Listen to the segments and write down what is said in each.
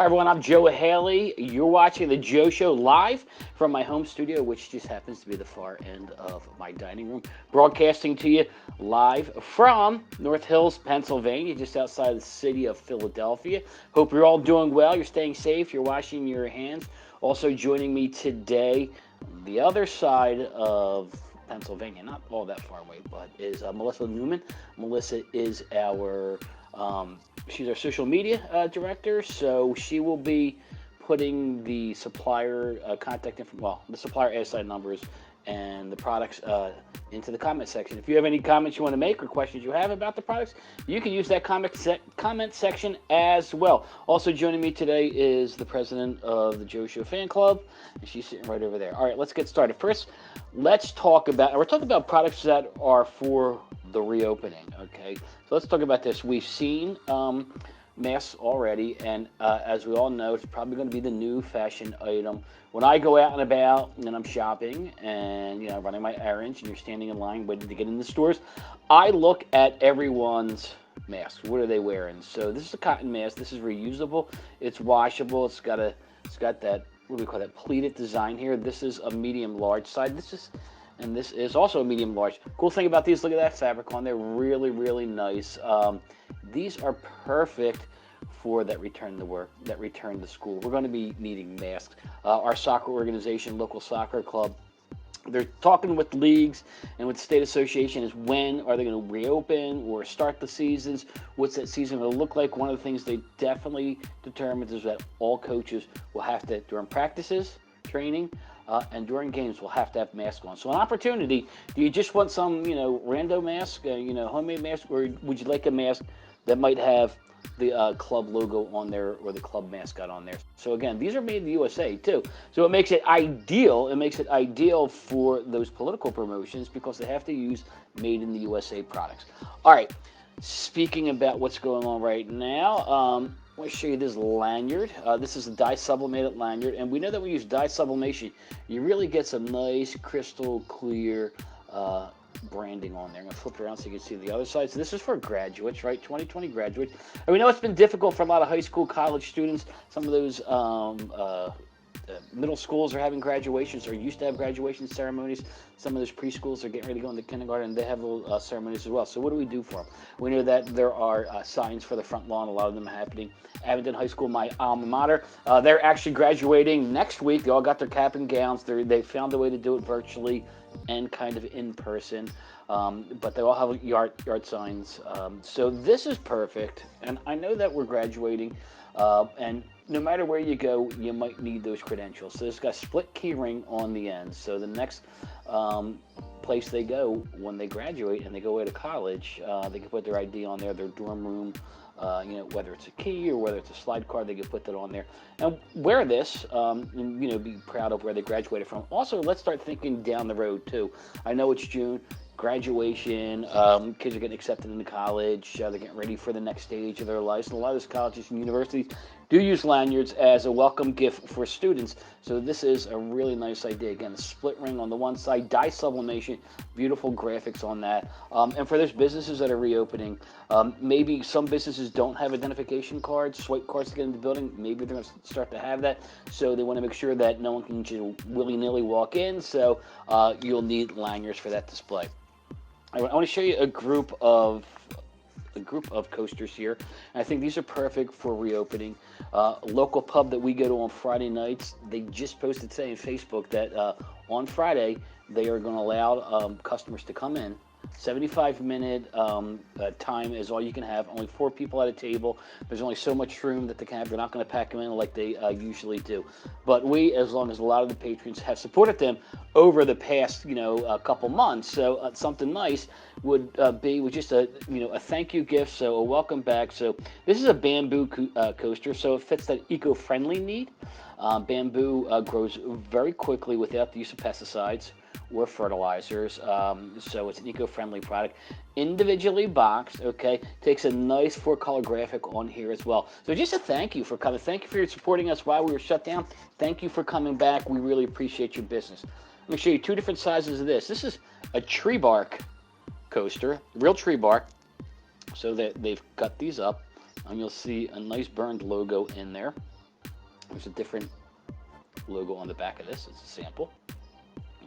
Hi everyone, I'm Joe Haley. You're watching The Joe Show live from my home studio, which just happens to be the far end of my dining room. Broadcasting to you live from North Hills, Pennsylvania, just outside the city of Philadelphia. Hope you're all doing well, you're staying safe, you're washing your hands. Also joining me today, on the other side of Pennsylvania, not all that far away, but is Melissa Newman. Melissa is she's our social media director, so she will be putting the supplier contact information, the supplier ASI numbers and the products into the comment section. If you have any comments you want to make or questions you have about the products, you can use that comment section as well. Also joining me today is the president of the Joe Show fan club, and she's sitting right over there. All right, let's get started. First, we're talking about products that are for the reopening, okay? So let's talk about this. We've seen masks already, and as we all know, it's probably going to be the new fashion item. When I go out and about and I'm shopping and running my errands, and you're standing in line waiting to get in the stores, I look at everyone's mask. What are they wearing? So this is a cotton mask. This is reusable. It's washable. It's got that, what do we call that, pleated design here. This is a medium large side. And this is also a medium large. Cool thing about these, look at that fabric on there, really, really nice. These are perfect for that return to work, that return to school. We're going to be needing masks. Our soccer organization, local soccer club, they're talking with leagues and with the state association is when are they going to reopen or start the seasons? What's that season going to look like? One of the things they definitely determined is that all coaches will have to, during practices, training, and during games, we'll have to have masks on. So an opportunity, do you just want some, rando mask, homemade mask, or would you like a mask that might have the club logo on there or the club mascot on there? So again, these are made in the USA too. So it makes it ideal. It makes it ideal for those political promotions because they have to use made in the USA products. All right, speaking about what's going on right now, I want to show you this lanyard. This is a dye sublimated lanyard, and we know that when you use dye sublimation, you really get some nice crystal clear branding on there. I'm going to flip it around so you can see the other side. So this is for graduates, right? 2020 graduates. And we know it's been difficult for a lot of high school, college students. Some of those middle schools are having graduations or used to have graduation ceremonies. Some of those preschools are getting ready to go into kindergarten, and they have little ceremonies as well. So what do we do for them? We know that there are signs for the front lawn, a lot of them happening. Abingdon High School, my alma mater, they're actually graduating next week. They all got their cap and gowns. They found a way to do it virtually and kind of in person, but they all have yard signs. So this is perfect, and I know that we're graduating, and no matter where you go, you might need those credentials. So it's got a split key ring on the end. So the next place they go when they graduate and they go away to college, they can put their ID on there, their dorm room, whether it's a key or whether it's a slide card, they can put that on there and wear this, and, be proud of where they graduated from. Also, let's start thinking down the road too. I know it's June. Graduation, kids are getting accepted into college, they're getting ready for the next stage of their lives, and a lot of those colleges and universities do use lanyards as a welcome gift for students. So this is a really nice idea. Again, the split ring on the one side, dye sublimation, beautiful graphics on that. And for those businesses that are reopening, maybe some businesses don't have identification cards, swipe cards to get in the building. Maybe they're going to start to have that. So they want to make sure that no one can just willy-nilly walk in. So you'll need lanyards for that display. I want to show you a group of coasters here. And I think these are perfect for reopening. A local pub that we go to on Friday nights, they just posted today on Facebook that on Friday they are going to allow customers to come in. 75-minute time is all you can have. Only 4 people at a table. There's only so much room that they can have. They're not going to pack them in like they usually do. But we, as long as a lot of the patrons have supported them over the past, a couple months, so something nice would be with just a thank you gift, so a welcome back. So this is a bamboo coaster, so it fits that eco-friendly need. Bamboo grows very quickly without the use of pesticides or fertilizers, so it's an eco-friendly product. Individually boxed, okay, takes a nice 4-color graphic on here as well. So just a thank you for coming. Thank you for supporting us while we were shut down. Thank you for coming back. We really appreciate your business. Let me show you 2 different sizes of this. This is a tree bark coaster, real tree bark. So that they've cut these up, and you'll see a nice burned logo in there. There's a different logo on the back of this. It's a sample.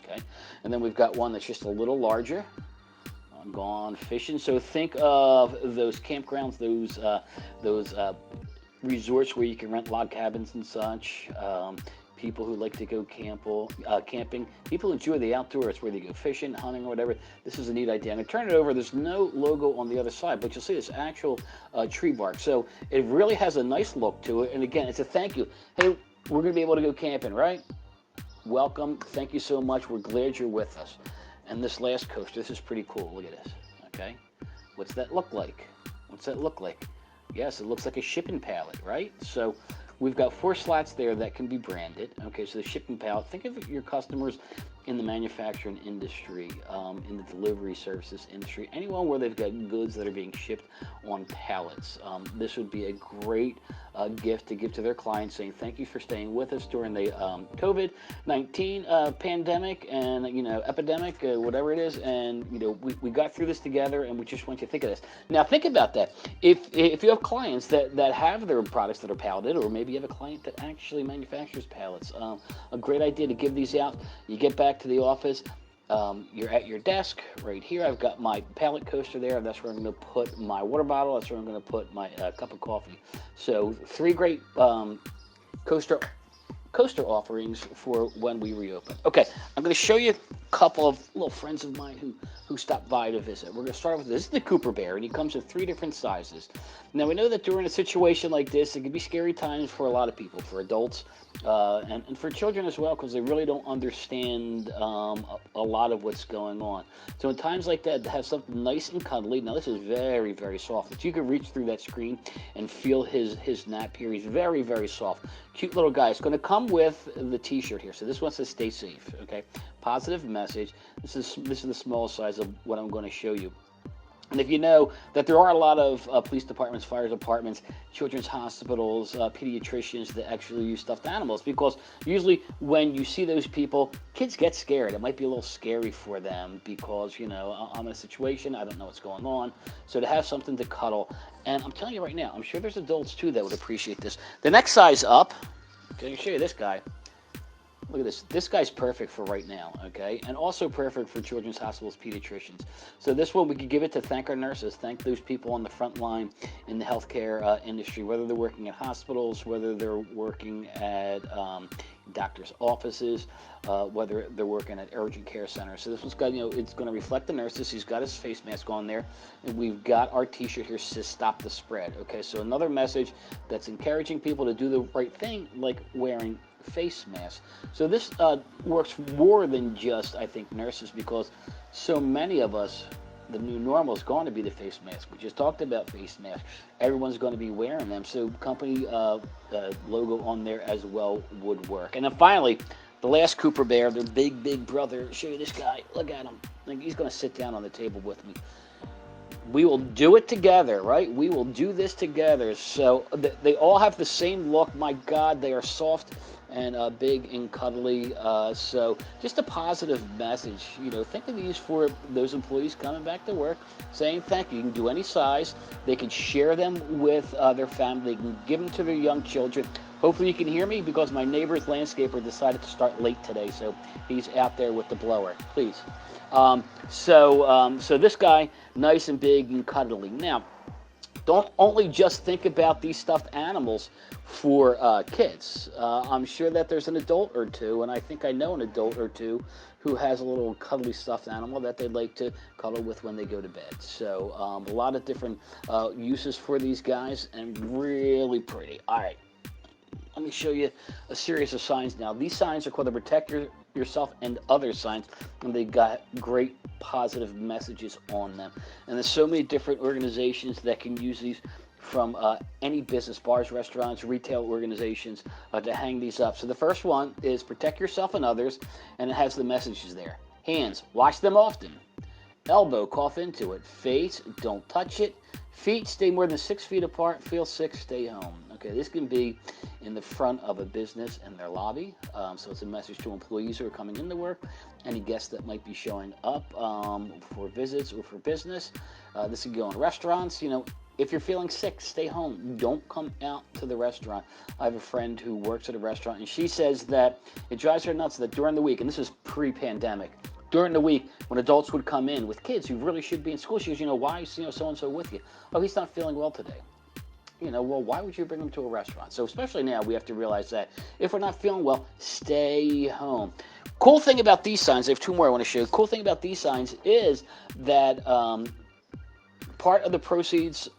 Okay, and then we've got one that's just a little larger. I'm gone fishing. So think of those campgrounds, those resorts where you can rent log cabins and such. People who like to go camping. People enjoy the outdoors, whether you go fishing, hunting, or whatever. This is a neat idea. I'm going to turn it over. There's no logo on the other side, but you'll see this actual tree bark. So it really has a nice look to it. And again, it's a thank you. Hey, we're going to be able to go camping, right? Welcome. Thank you so much. We're glad you're with us. And this last coaster, this is pretty cool. Look at this. Okay. What's that look like? What's that look like? Yes, it looks like a shipping pallet, right? So we've got 4 slots there that can be branded. Okay, so the shipping pallet, think of your customers in the manufacturing industry, in the delivery services industry, anyone where they've got goods that are being shipped on pallets. This would be a great gift to give to their clients, saying thank you for staying with us during the COVID-19 pandemic and epidemic, whatever it is, and we got through this together, and we just want you to think of this. Now think about that. If you have clients that have their products that are palleted, or maybe you have a client that actually manufactures pallets, a great idea to give these out. You get back to the office. You're at your desk right here. I've got my pallet coaster there. That's where I'm going to put my water bottle. That's where I'm going to put my cup of coffee. So 3 great coaster offerings for when we reopen. Okay, I'm going to show you a couple of little friends of mine who stopped by to visit. We're going to start with this. This is the Cooper Bear, and he comes in 3 different sizes. Now, we know that during a situation like this, it can be scary times for a lot of people, for adults, and for children as well, because they really don't understand a lot of what's going on. So in times like that, to have something nice and cuddly. Now, this is very, very soft. But you can reach through that screen and feel his nap here. He's very, very soft. Cute little guy. It's going to come with the T-shirt here. So this one says "Stay safe." Okay, positive message. This is the small size of what I'm going to show you. And if you know that there are a lot of police departments, fire departments, children's hospitals, pediatricians that actually use stuffed animals, because usually when you see those people, kids get scared. It might be a little scary for them because, I'm in a situation, I don't know what's going on. So to have something to cuddle, and I'm telling you right now, I'm sure there's adults too that would appreciate this. The next size up, I'm going to show you this guy. Look at this. This guy's perfect for right now, okay? And also perfect for children's hospitals, pediatricians. So this one, we could give it to thank our nurses, thank those people on the front line in the healthcare industry, whether they're working at hospitals, whether they're working at doctors' offices, whether they're working at urgent care centers. So this one's got, it's going to reflect the nurses. He's got his face mask on there. And we've got our T-shirt here, says "Stop the Spread." Okay, so another message that's encouraging people to do the right thing, like wearing face masks. So this works more than just, I think, nurses, because so many of us, the new normal is going to be the face mask. We just talked about face masks. Everyone's going to be wearing them. So company logo on there as well would work. And then finally, the last Cooper Bear, their big brother. Show you this guy. Look at him. Like, he's going to sit down on the table with me. We will do it together, right? We will do this together. So they all have the same look. My God, they are soft and big and cuddly. So just a positive message. Think of these for those employees coming back to work, saying thank you. You can do any size. They can share them with their family. They can give them to their young children. Hopefully you can hear me, because my neighbor's landscaper decided to start late today, so he's out there with the blower. Please. So this guy, nice and big and cuddly. Now, don't only just think about these stuffed animals for kids. I'm sure that there's an adult or two, and I think I know an adult or two who has a little cuddly stuffed animal that they'd like to cuddle with when they go to bed. So a lot of different uses for these guys, and really pretty. All right. Let me show you a series of signs now. These signs are called the Protect Yourself and Other signs, and they got great positive messages on them. And there's so many different organizations that can use these, from any business, bars, restaurants, retail organizations, to hang these up. So the first one is Protect Yourself and Others, and it has the messages there. Hands, wash them often. Elbow, cough into it. Face, don't touch it. Feet, stay more than 6 feet apart. Feel sick, stay home. Okay, this can be in the front of a business in their lobby. So it's a message to employees who are coming into work, any guests that might be showing up for visits or for business. This can go in restaurants. If you're feeling sick, stay home. Don't come out to the restaurant. I have a friend who works at a restaurant, and she says that it drives her nuts that during the week, and this is pre-pandemic, during the week when adults would come in with kids who really should be in school, she goes, why is so-and-so with you? Oh, he's not feeling well today. Well, why would you bring them to a restaurant? So especially now, we have to realize that if we're not feeling well, stay home. Cool thing about these signs, I have two more I want to show you. Cool thing about these signs is that part of the proceeds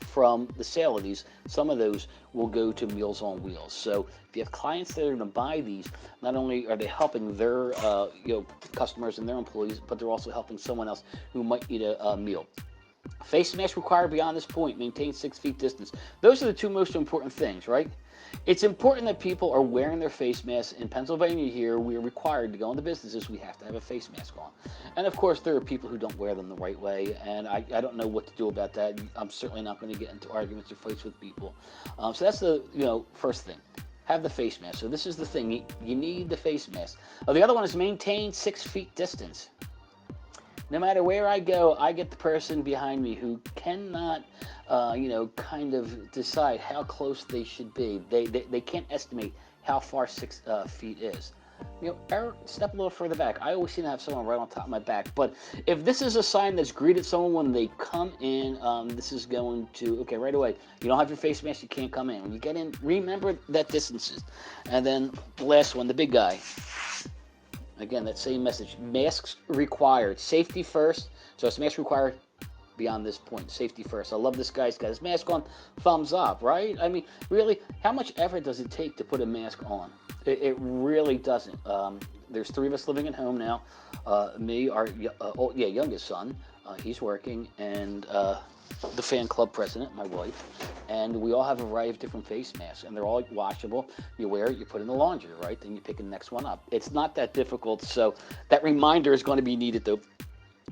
from the sale of these, some of those will go to Meals on Wheels. So if you have clients that are going to buy these, not only are they helping their customers and their employees, but they're also helping someone else who might need a meal. Face mask required beyond this point. Maintain 6 feet distance. Those are the two most important things, right? It's important that people are wearing their face masks. In Pennsylvania here, we are required to go into businesses. We have to have a face mask on. And of course, there are people who don't wear them the right way, and I don't know what to do about that. I'm certainly not going to get into arguments or fights with people. So that's the first thing. Have the face mask. So this is the thing. You need the face mask. The other one is maintain 6 feet distance. No matter where I go, I get the person behind me who cannot, kind of decide how close they should be. They can't estimate how far 6 feet is. Eric, step a little further back. I always seem to have someone right on top of my back. But if this is a sign that's greeted someone when they come in, this is going to, okay, right away. You don't have your face mask, you can't come in. When you get in, remember that distances. And then the last one, the big guy. Again, that same message. Masks required. Safety first. So it's mask required beyond this point. Safety first. I love this guy. He's got his mask on. Thumbs up, right? I mean, really, how much effort does it take to put a mask on? It really doesn't. There's 3 of us living at home now. Me, our youngest son, he's working, and the fan club president, my wife, and we all have a variety of different face masks, and they're all washable. You wear it, you put it in the laundry, right? Then you pick the next one up. It's not that difficult, so that reminder is going to be needed, though,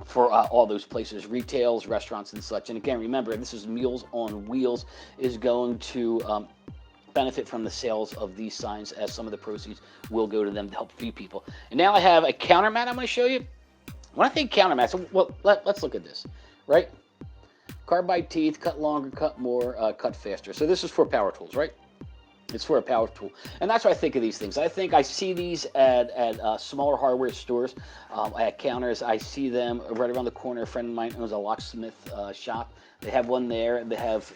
for all those places, retails, restaurants, and such. And again, remember, this is Meals on Wheels is going to benefit from the sales of these signs, as some of the proceeds will go to them to help feed people. And now I have a counter mat I'm going to show you. When I think counter mats, well, let's look at this, right? Carbide teeth, cut longer, cut more, cut faster. So this is for power tools, right? It's for a power tool. And that's what I think of these things. I see these at smaller hardware stores, at counters. I see them right around the corner. A friend of mine owns a locksmith shop. They have one there. They have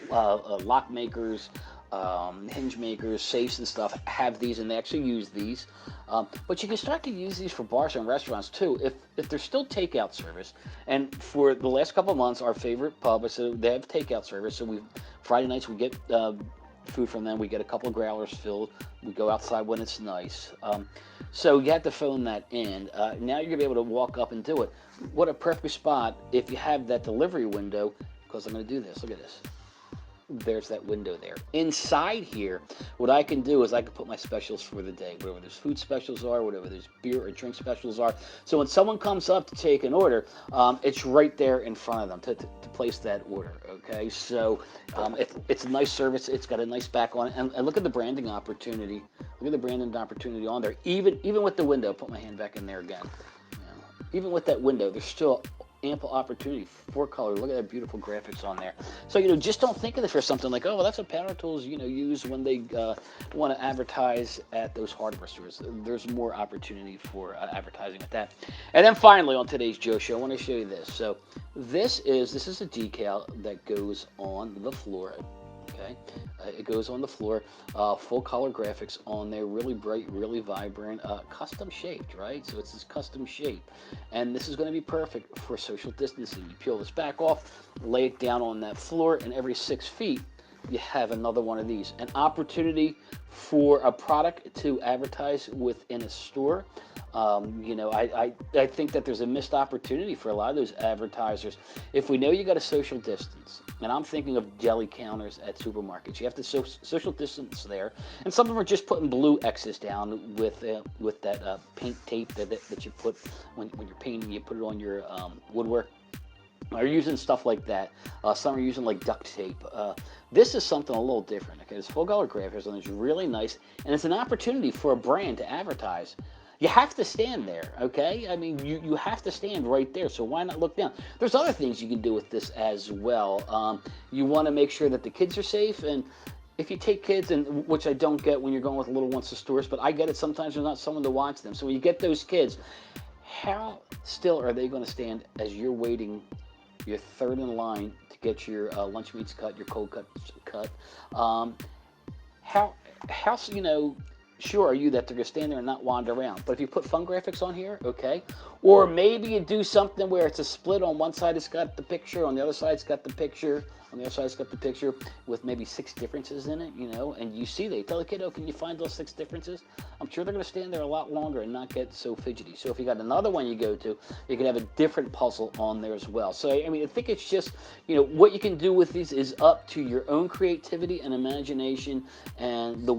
lock makers, hinge makers, safes and stuff have these, and they actually use these. But you can start to use these for bars and restaurants too, if there's still takeout service. And for the last couple of months, our favorite pub, so they have takeout service. So Friday nights we get food from them. We get a couple of growlers filled. We go outside when it's nice. So you have to phone that in. Now you're gonna be able to walk up and do it. What a perfect spot if you have that delivery window. Because I'm gonna do this. Look at this. There's that window there. Inside here, what I can do is I can put my specials for the day, whatever those food specials are, whatever those beer or drink specials are. So when someone comes up to take an order, it's right there in front of them to place that order, okay? So it's a nice service. It's got a nice back on it. And look at the branding opportunity. Look at the branding opportunity on there. Even with the window, put my hand back in there again. Even with that window, there's still ample opportunity for color. Look at that beautiful graphics on there. So, just don't think of it for something like, oh, well, that's what power tools, use when they want to advertise at those hardware stores. There's more opportunity for advertising with that. And then finally, on today's Joe Show, I want to show you this. So this is a decal that goes on the floor. Okay, it goes on the floor, full color graphics on there, really bright, really vibrant, custom shaped, right? So it's this custom shape, and this is going to be perfect for social distancing. You peel this back off, lay it down on that floor, and every 6 feet you have another one of these. An opportunity for a product to advertise within a store. I think that there's a missed opportunity for a lot of those advertisers. If we know you got a social distance, and I'm thinking of deli counters at supermarkets, you have to social distance there, and some of them are just putting blue X's down with that paint tape that you put when you're painting. You put it on your woodwork. Are using stuff like that. Some are using like duct tape. This is something a little different. Okay, it's full color graphics and it's really nice, and it's an opportunity for a brand to advertise. you have to stand there, okay? I mean, you have to stand right there, so why not look down? There's other things you can do with this as well. You want to make sure that the kids are safe, and if you take kids, and which I don't get when you're going with little ones to stores, but I get it sometimes there's not someone to watch them. So when you get those kids, how still are they going to stand as you're waiting your third in line to get your lunch meats cut, your cold cuts cut? How sure are you that they're going to stand there and not wander around? But if you put fun graphics on here, okay, or maybe you do something where it's a split. On one side it's got the picture, on the other side it's got the picture, on the other side it's got the picture with maybe 6 differences in it, and you see, they tell the kid, oh, can you find those 6 differences? I'm sure they're going to stand there a lot longer and not get so fidgety. So if you got another one you go to, you can have a different puzzle on there as well. So I mean, I think it's just, what you can do with these is up to your own creativity and imagination, and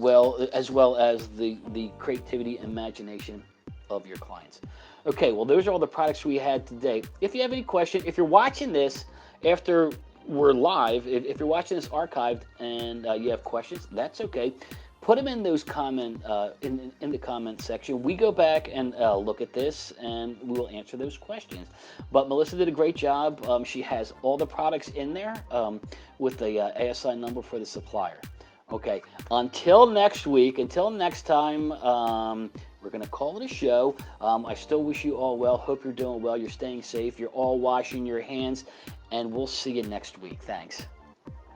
as well as the creativity and imagination of your clients. Okay, well, those are all the products we had today. If you have any question, if you're watching this after we're live, if you're watching this archived and you have questions, that's okay. Put them in those in the comment section. We go back and look at this, and we will answer those questions. But Melissa did a great job. She has all the products in there with the ASI number for the supplier. Okay, until next week, until next time, we're going to call it a show. I still wish you all well. Hope you're doing well. You're staying safe. You're all washing your hands. And we'll see you next week. Thanks.